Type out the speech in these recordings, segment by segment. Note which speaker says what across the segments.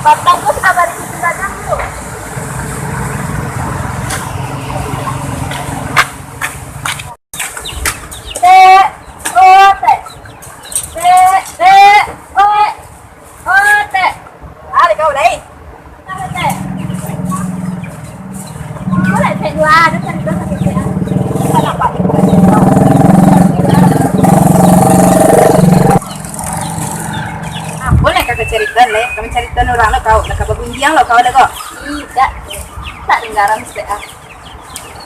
Speaker 1: Bapakku sabar di belakang tuh. T, O, T. T, T, O, O, T. Ada kau đây. Apa T? Có lại T dua, nó thành T. Salah Pak. Boleh kakak cerita le, kami cerita orang lo kau, nak apa bunyiang lo kau ada kok? Tidak, tak dengaran sudah.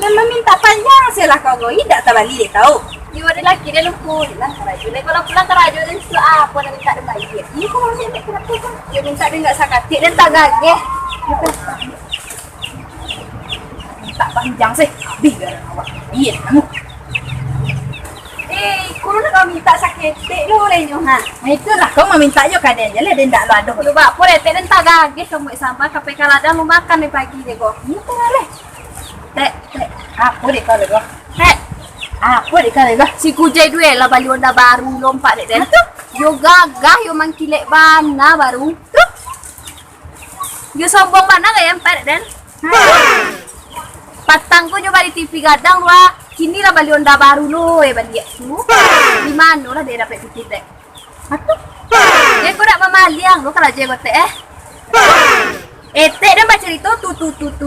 Speaker 1: Memang minta panjang sih lah kau go, tidak terbalik deh kau. Dia ada lagi dia lupa lah teraju. Kalau pulang teraju dan su apa dan minta dengar dia. Ini kau masih minta kenapa kau? Dia minta dengar sakit dan tak gageh. Tak panjang sih, habis garang awak. Iya kamu. Kulo nak kau minta sakit lo lenyo ha. Nah itulah kau meminta yo kadang je le dan tak lo aduh. Lu bak pore tek dan tak gageh kamu sama kape kalada lu makan di pagi deh kau. Itu le. Tek, apa deh kau le kau? Apa deh kau le kau? Si kujai dua lah bali onda baru lompat deh den. Yo gagah yo mangkilek bana baru. Tuh. Yo sombong mana gak yang pet den? Patangku nyoba di TV gadang wah. Kini lah bali onda baru lo bali tu. Di mana lah dia dapat TV teh? Atuh. Dia kau nak memaliang lo kalau je teh Ete dan baca cerita tu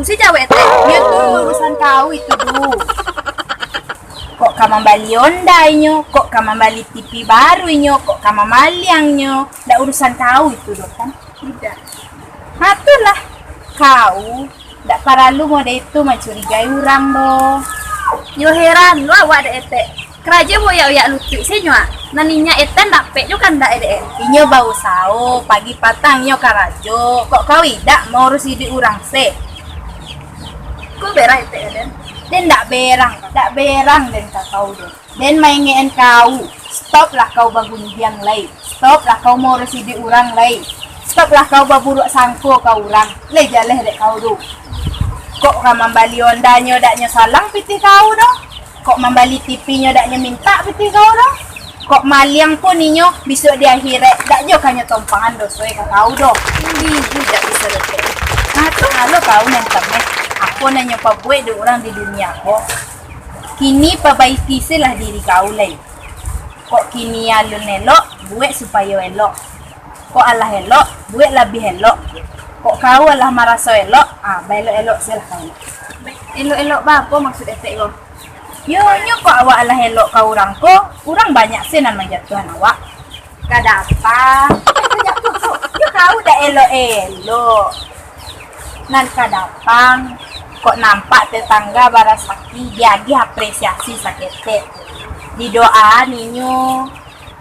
Speaker 1: si cewek ete. Dia tuh urusan kau itu dulu. Kok kamu bali onda nyo, kok kamu bali TV baru nyo, kok kamu maliang nyo. Dah urusan kau itu dong kan? Tidak. Atulah kau. Tak perlu mode itu mencurigai orang doh. Yo heran lo awak ada ete. Keraja mau ya lucu sih nyoa. Naninya ete ndak pe juga ndak ede. Inyo bau sao pagi patang nyo karajo. Kok kau tidak mau urus hidup orang se? Kau berang ete den? Den ndak berang den kau doh. Den mainin kau. Stop lah kau bangun biang lay. Stop lah kau mau urus hidup orang lay. Stop lah kau baburuk sangko kau orang. Le jaleh dek kau doh. Kok membali onda nyo daknya salang piti kau dong? Kok membali TV nyo daknya minta piti kau dong? Kok maliang pun ninyo besok di akhirat daknya kanyo tompangan dosoe ka kau dong? Ini tidak bisa deket. Nah kalau kau nentamnya aku nanya pabuat di orang di dunia kok. Kini perbaiki lah diri kau lagi. Kok kini alun elok buat supaya elok. Kok Allah elok buat lebih elok. Kok kau lah merasa elok, belok-elok silah kau. Elok-elok apa maksud ete kau? Yo kok awak lah elok kau orang ko, orang banyak sih nan menjatuhan awak. Kadapa? Yo kau dah elok-elok. Nan kadapang, kok nampak tetangga barasaki jadi apresiasi sakete. Di doa ninyo,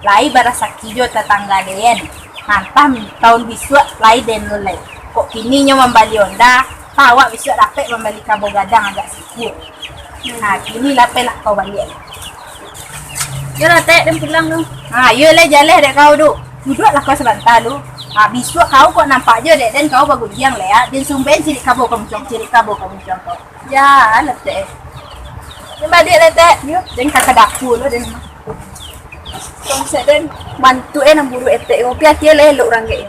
Speaker 1: lai barasaki jo tetangga den. Hantam tahun biswa lai den lulai. Kok kini nyo membali onda, awak besok dapat membali kabo gadang agak sikit. Nah, kini lape lah kau balik. Yo tek dan pulang tu. Yo le jaleh dek kau tu. Duduklah kau sebentar lu. Besok kau kok nampak je dek dan kau bagus giang le ya. Dan sumben cilik kabo kamu cong kau. Ya, le tek. Ni balik le tek. Yo, dan kakak dapur lu dan konsep dan bantu nang buru etek kopi atia le elok orang ke.